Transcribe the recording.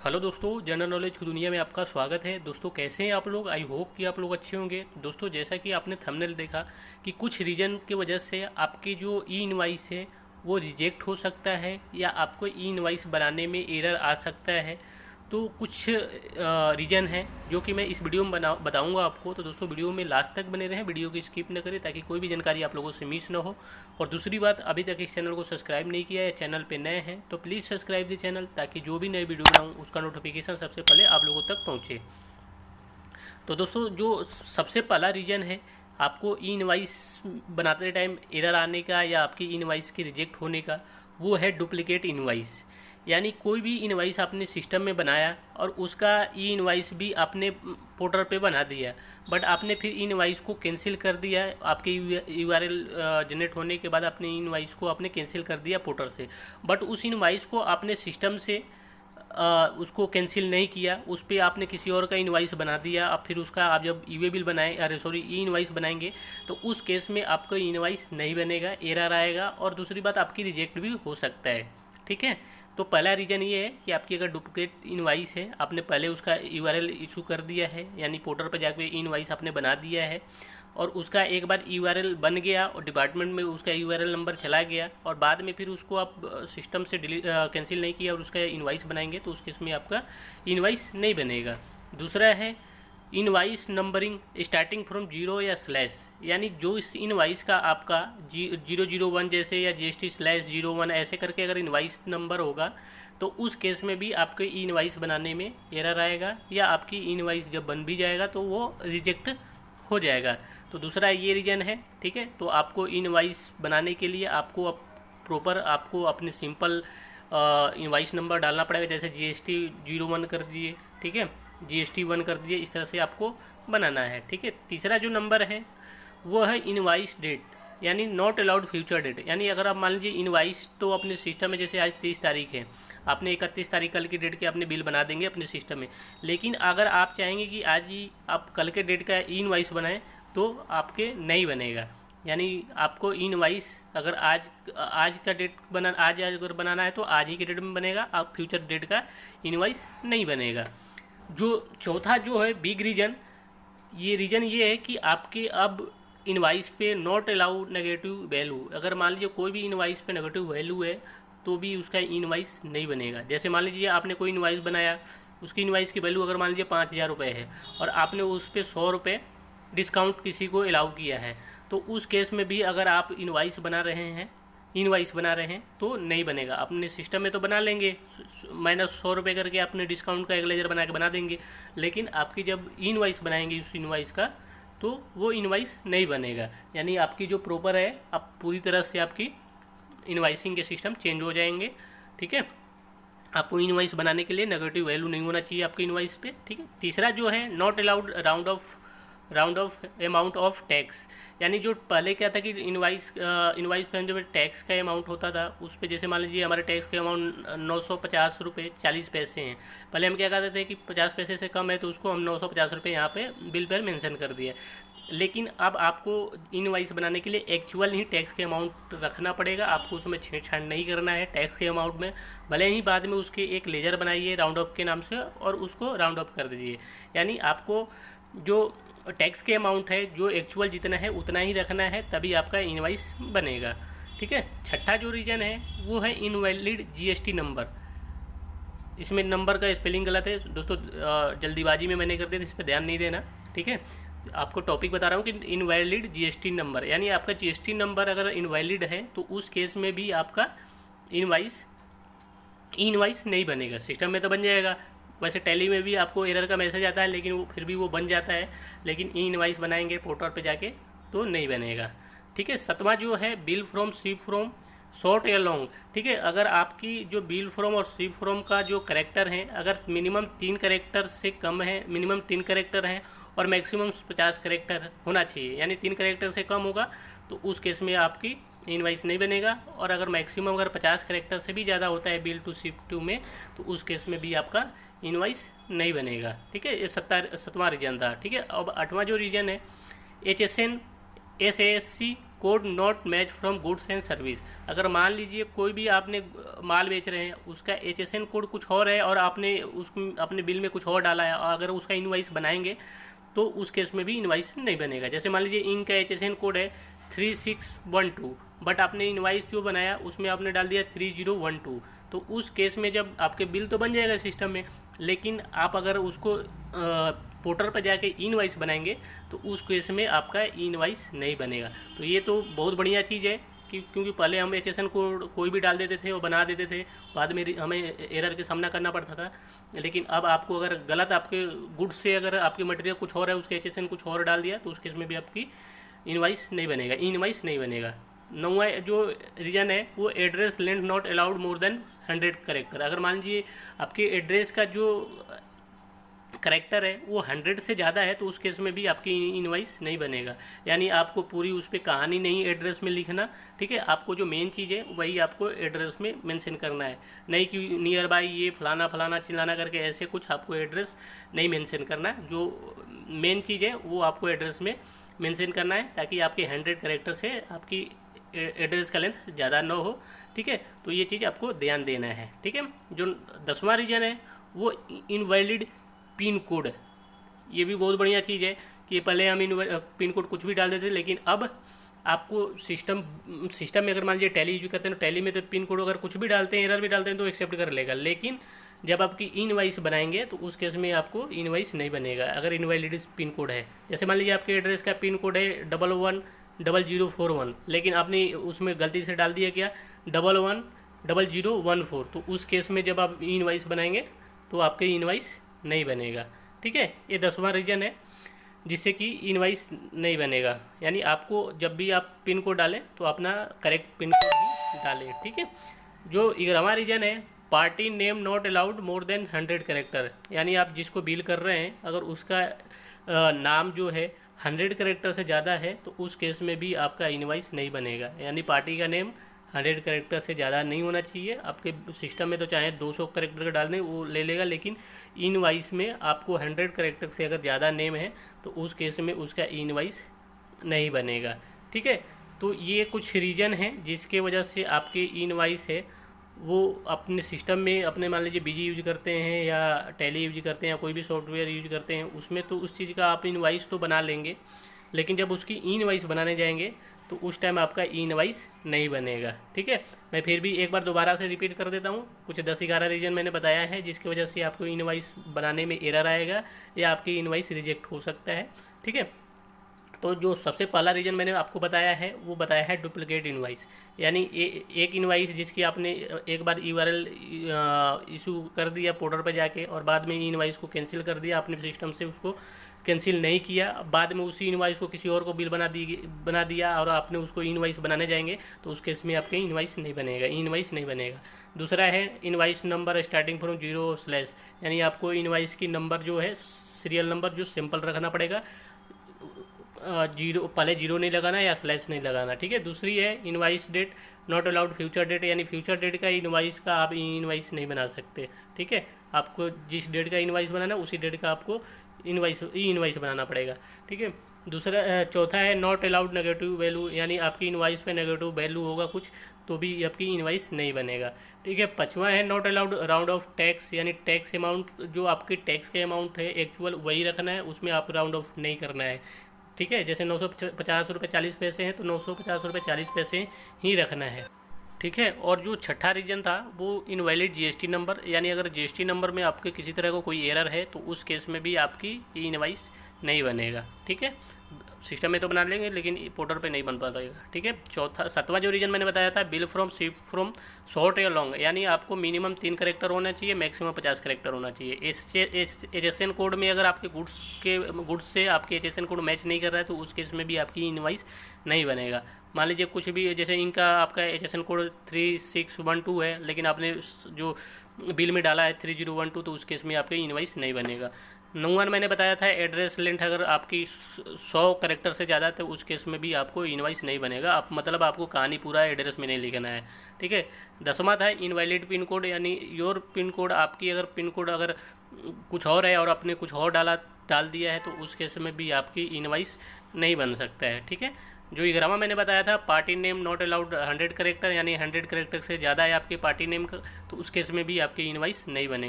Hello दोस्तों, general knowledge की दुनिया में आपका स्वागत है। दोस्तों कैसे हैं आप लोग? आई होप कि आप लोग अच्छे होंगे। दोस्तों जैसा कि आपने थंबनेल देखा कि कुछ रीज़न की वजह से आपकी जो ई इनवाइस है वो रिजेक्ट हो सकता है या आपको ई इनवाइस बनाने में एरर आ सकता है। तो कुछ रीज़न है जो कि मैं इस वीडियो में बताऊंगा आपको। तो दोस्तों वीडियो में लास्ट तक बने रहें, वीडियो की स्किप न करें ताकि कोई भी जानकारी आप लोगों से मिस ना हो। और दूसरी बात, अभी तक इस चैनल को सब्सक्राइब नहीं किया है, चैनल पे नए हैं तो प्लीज़ सब्सक्राइब द चैनल ताकि जो भी नए वीडियो बनाऊँ उसका नोटिफिकेशन सबसे पहले आप लोगों तक पहुँचे। तो दोस्तों जो सबसे पहला रीज़न है आपको ई इनवाइस बनाते टाइम एरर आने का या आपकी ई इनवाइस के रिजेक्ट होने का, वो है डुप्लीकेट इनवाइस। यानी कोई भी इनवाइस आपने सिस्टम में बनाया और उसका ई इनवाइस भी आपने पोर्टल पे बना दिया, बट आपने फिर ई इनवाइस को कैंसिल कर दिया। आपके यूआरएल जनरेट होने के बाद आपने ई इनवाइस को आपने कैंसिल कर दिया पोर्टल से, बट उस इनवाइस को आपने सिस्टम से उसको कैंसिल नहीं किया, उस पर आपने किसी और का इनवाइस बना दिया। अब फिर उसका आप जब ई वे बिल बनाए ई इनवाइस बनाएंगे तो उस केस में आपका इनवाइस नहीं बनेगा, एरर आएगा और दूसरी बात आपकी रिजेक्ट भी हो सकता है। ठीक है, तो पहला रीज़न ये है कि आपकी अगर डुप्लीकेट इनवाइस है, आपने पहले उसका यूआरएल इशू कर दिया है, यानी पोर्टल पर जाकर इनवाइस आपने बना दिया है और उसका एक बार यूआरएल बन गया और डिपार्टमेंट में उसका यूआरएल नंबर चला गया और बाद में फिर उसको आप सिस्टम से कैंसिल नहीं किया और उसका इनवाइस बनाएंगे तो उस केस में आपका इनवाइस नहीं बनेगा। दूसरा है invoice numbering starting from zero या स्लैश, यानी जो इस इनवाइस का आपका 001 जैसे या GST/01 ऐसे करके अगर इनवाइस नंबर होगा तो उस केस में भी आपके ई इनवाइस बनाने में एरर आएगा या आपकी इनवाइस जब बन भी जाएगा तो वो रिजेक्ट हो जाएगा। तो दूसरा ये रीज़न है। ठीक है, तो आपको इनवाइस बनाने के लिए आपको प्रॉपर आपको अपने सिंपल इनवाइस नंबर डालना पड़ेगा, जैसे GST/01 कर दिए, ठीक है, GST1 कर दिए, इस तरह से आपको बनाना है। ठीक है, तीसरा जो नंबर है वो है इनवाइस डेट, यानी नॉट अलाउड फ्यूचर डेट। यानी अगर आप मान लीजिए इनवाइस तो अपने सिस्टम में, जैसे आज 30 तारीख है, आपने 31 तारीख कल की डेट के अपने बिल बना देंगे अपने सिस्टम में, लेकिन अगर आप चाहेंगे कि आज ही आप कल के डेट का इनवाइस बनाएं तो आपके नहीं बनेगा। यानी आपको इनवाइस अगर आज का डेट आज अगर बनाना है तो आज ही के डेट में बनेगा, आप फ्यूचर डेट का इनवाइस नहीं बनेगा। जो चौथा जो है बिग रीज़न, ये रीज़न ये है कि आपके अब इनवाइस पे नॉट अलाउ नेगेटिव वैल्यू। अगर मान लीजिए कोई भी इनवाइस पे नेगेटिव वैल्यू है तो भी उसका इनवाइस नहीं बनेगा। जैसे मान लीजिए आपने कोई इनवाइस बनाया, उसकी इनवाइस की वैल्यू अगर मान लीजिए 5,000 रुपये है और आपने उस पर 100 रुपये डिस्काउंट किसी को अलाउ किया है, तो उस केस में भी अगर आप इनवाइस बना रहे हैं तो नहीं बनेगा। अपने सिस्टम में तो बना लेंगे, -100 रुपये करके अपने डिस्काउंट का एक लेजर बना के बना देंगे, लेकिन आपकी जब इनवाइस बनाएंगे उस इनवाइस का तो वो इनवाइस नहीं बनेगा। यानी आपकी जो प्रॉपर है, आप पूरी तरह से आपकी इनवाइसिंग के सिस्टम चेंज हो जाएंगे। ठीक है, आपको इनवाइस बनाने के लिए नेगेटिव वैल्यू नहीं होना चाहिए आपके इनवाइस पे। ठीक है, तीसरा जो है not allowed round of amount of tax, यानी जो पहले क्या था कि इनवाइस पे जो टैक्स का अमाउंट होता था उस पे, जैसे मान लीजिए हमारे टैक्स का अमाउंट 950 रुपये 40 पैसे हैं। पहले हम क्या कहते थे कि 50 पैसे से कम है तो उसको हम 950 रुपये यहाँ पे बिल पर मेंशन कर दिया, लेकिन अब आपको इनवाइस बनाने के लिए एक्चुअल ही टैक्स के अमाउंट रखना पड़ेगा। आपको उसमें छेड़छाड़ नहीं करना है टैक्स के अमाउंट में, भले ही बाद में उसके एक लेजर बनाइए राउंड ऑफ के नाम से और उसको राउंड ऑफ कर दीजिए। यानी आपको जो टैक्स के अमाउंट है जो एक्चुअल जितना है उतना ही रखना है, तभी आपका इनवाइस बनेगा। ठीक है, छठा जो रीज़न है वो है इनवैलिड GST नंबर। इसमें नंबर का स्पेलिंग गलत है दोस्तों, जल्दीबाजी में मैंने कर दिया, इस पर ध्यान नहीं देना। ठीक है, आपको टॉपिक बता रहा हूँ कि इनवैलिड GST नंबर, यानी आपका GST नंबर अगर इनवैलिड है तो उस केस में भी आपका इनवाइस नहीं बनेगा। सिस्टम में तो बन जाएगा, वैसे टैली में भी आपको एरर का मैसेज आता है लेकिन वो फिर भी वो बन जाता है, लेकिन ई इनवाइस बनाएंगे पोर्टल पे जाके तो नहीं बनेगा। ठीक है, सतवां जो है bill from C from short या लॉन्ग। ठीक है, अगर आपकी जो बिल फ्रॉम और सी फ्रॉम का जो करेक्टर है अगर मिनिमम 3 करेक्टर से कम है, मिनिमम 3 करेक्टर हैं और मैक्सिमम 50 करेक्टर होना चाहिए, यानी 3 करेक्टर से कम होगा तो उस केस में आपकी इनवाइस नहीं बनेगा। और अगर मैक्सिमम अगर 50 करेक्टर से भी ज़्यादा होता है बिल टू शिप टू में तो उस केस में भी आपका इनवाइस नहीं बनेगा। ठीक है, ये सतवां रीजन था। ठीक है, अब 8वां जो रीजन है HSN SASC code not match from goods and service. अगर मान लीजिए कोई भी आपने माल बेच रहे हैं, उसका HSN कोड कुछ और है और आपने उसको अपने बिल में कुछ और डाला है, और अगर उसका इनवाइस बनाएंगे तो उस केस में भी इनवाइस नहीं बनेगा। जैसे मान लीजिए इंक का HSN कोड है 3612, बट आपने इनवाइस जो बनाया उसमें आपने डाल दिया 3012, तो उस केस में जब आपके बिल तो बन जाएगा सिस्टम में, लेकिन आप अगर उसको पोर्टल पर जाके इनवाइस बनाएंगे तो उस केस में आपका इनवाइस नहीं बनेगा। तो ये तो बहुत बढ़िया चीज़ है कि क्योंकि पहले हम HSN कोड कोई भी डाल देते थे और बना देते थे, बाद में हमें एरर के सामना करना पड़ता था। लेकिन अब आपको अगर गलत आपके गुड्स से अगर आपकी मटेरियल कुछ और है, उसके HSN कुछ और डाल दिया, तो उस केस में भी आपकी इनवाइस नहीं बनेगा, इनवाइस नहीं बनेगा। नौवां जो रीजन है वो address length not allowed more than 100 character. अगर मान लीजिए आपके एड्रेस का जो करेक्टर है वो 100 से ज़्यादा है, तो उस केस में भी आपकी इनवाइस नहीं बनेगा। यानी आपको पूरी उस पर कहानी नहीं एड्रेस में लिखना, ठीक है। आपको जो मेन चीज़ है वही आपको एड्रेस में मेंशन करना है, नहीं कि नियर बाई ये फलाना फलाना चिल्लाना करके ऐसे कुछ आपको एड्रेस नहीं मेंशन करना है। जो मेन चीज़ है वो आपको एड्रेस में मेंशन करना है, ताकि आपके 100 करेक्टर से आपकी एड्रेस का लेंथ ज़्यादा ना हो, ठीक है। तो ये चीज़ आपको ध्यान देना है, ठीक है। जो 10वां रीजन है वो इनवैलिड पिन कोड। ये भी बहुत बढ़िया चीज़ है कि पहले हम पिन कोड कुछ भी डाल देते थे, लेकिन अब आपको सिस्टम में अगर मान लीजिए टैली यूज करते हैं तो टैली में तो पिन कोड अगर कुछ भी डालते हैं, एरर भी डालते हैं, तो एक्सेप्ट कर लेगा। लेकिन जब आपकी इनवाइस बनाएंगे तो उस केस में आपको इनवाइस नहीं बनेगा अगर इनवैलिड पिन कोड है। जैसे मान लीजिए आपके एड्रेस का पिन कोड है 110041, लेकिन आपने उसमें गलती से डाल दिया क्या 110014, तो उस केस में जब आप इनवाइस बनाएंगे तो आपके इनवाइस नहीं बनेगा, ठीक है। ये 10वां रीजन है जिससे कि इनवाइस नहीं बनेगा। यानी आपको जब भी आप पिन कोड डालें तो अपना करेक्ट पिन कोड ही डालें, ठीक है। जो 11वां रीजन है party name not allowed more than 100 character. यानी आप जिसको बिल कर रहे हैं अगर उसका नाम जो है 100 करेक्टर से ज़्यादा है तो उस केस में भी आपका इनवाइस नहीं बनेगा। यानी पार्टी का नेम 100 करेक्टर से ज़्यादा नहीं होना चाहिए। आपके सिस्टम में तो चाहे 200 करेक्टर का डाल दें वो ले लेगा, लेकिन इनवाइस में आपको 100 करेक्टर से अगर ज़्यादा नेम है तो उस केस में उसका इनवाइस नहीं बनेगा, ठीक है। तो ये कुछ रीजन हैं जिसके वजह से आपके इनवाइस है वो अपने सिस्टम में अपने मान लीजिए बिजी यूज करते हैं या टैली यूज करते हैं या कोई भी सॉफ्टवेयर यूज करते हैं, उसमें तो उस चीज़ का आप इनवाइस तो बना लेंगे, लेकिन जब उसकी इनवाइस बनाने जाएंगे तो उस टाइम आपका इनवाइस नहीं बनेगा, ठीक है। मैं फिर भी एक बार दोबारा से रिपीट कर देता हूँ। कुछ 10-11 रीजन मैंने बताया है जिसकी वजह से आपको इनवाइस बनाने में एरर आएगा या आपकी इनवाइस रिजेक्ट हो सकता है, ठीक है। तो जो सबसे पहला रीजन मैंने आपको बताया है वो बताया है डुप्लीकेट इनवाइस। यानी एक इनवाइस जिसकी आपने एक बार URL इशू कर दिया पोर्टल पर जाके और बाद में इनवाइस को कैंसिल कर दिया, आपने सिस्टम से उसको कैंसिल नहीं किया, बाद में उसी इनवाइस को किसी और को बिल बना दिया और आपने उसको इनवाइस बनाने जाएंगे तो उस केस में आपके इनवाइस नहीं बनेगा। दूसरा है इनवाइस नंबर स्टार्टिंग फ्रॉम 0/, यानी आपको इनवाइस की नंबर जो है सीरियल नंबर जो सिंपल रखना पड़ेगा, पहले 0 नहीं लगाना या स्लैश नहीं लगाना, ठीक है। दूसरी है invoice date not allowed future date, यानी फ्यूचर डेट का इनवाइस का आप इनवाइस नहीं बना सकते, ठीक है। आपको जिस डेट का इनवाइस बनाना उसी डेट का आपको इनवाइस बनाना पड़ेगा, ठीक है। चौथा है नॉट अलाउड नेगेटिव वैल्यू, यानी आपकी इनवाइस पे नेगेटिव वैल्यू होगा कुछ तो भी आपकी इनवाइस नहीं बनेगा, ठीक है। 5वां है not allowed round of tax, यानी टैक्स अमाउंट जो आपकी टैक्स का अमाउंट है एक्चुअल वही रखना है, उसमें आप राउंड ऑफ नहीं करना है, ठीक है। जैसे 950 रुपये 40 पैसे हैं तो 950 रुपये 40 पैसे ही रखना है, ठीक है। और जो छठा रीजन था वो इनवैलिड GST नंबर, यानी अगर GST नंबर में आपके किसी तरह का कोई एरर है तो उस केस में भी आपकी इनवाइस नहीं बनेगा, ठीक है। सिस्टम में तो बना लेंगे लेकिन पोर्टल पे नहीं बन पाएगा, ठीक है। 7वां जो रीजन मैंने बताया था बिल फ्रॉम शॉर्ट या लॉन्ग, यानी आपको मिनिमम 3 करेक्टर होना चाहिए, मैक्सिमम 50 करेक्टर होना चाहिए। HSN कोड में अगर आपके गुड्स से आपके HSN कोड मैच नहीं कर रहा है तो उस केस में भी आपकी इनवाइस नहीं बनेगा। मान लीजिए कुछ भी जैसे इनका आपका HSN कोड 3612 है लेकिन आपने जो बिल में डाला है 3012, तो उस केस में आपकी इनवाइस नहीं बनेगा। 9वां मैंने बताया था एड्रेस लेंथ अगर आपकी 100 करेक्टर से ज़्यादा तो उस केस में भी आपको इनवाइस नहीं बनेगा, मतलब आपको कहानी पूरा एड्रेस में नहीं लिखना है, ठीक है। 10वां था इनवैलिड पिन कोड, यानी योर पिन कोड, आपकी अगर पिन कोड अगर कुछ और है और आपने कुछ और डाल दिया है तो उस केस में भी आपकी इनवाइस नहीं बन सकता है, ठीक है। जो 11वां मैंने बताया था party name not allowed 100 character, यानी 100 करेक्टर से ज़्यादा है आपके पार्टी नेम का, तो उस केस में भी आपके इनवाइस नहीं बनेगा।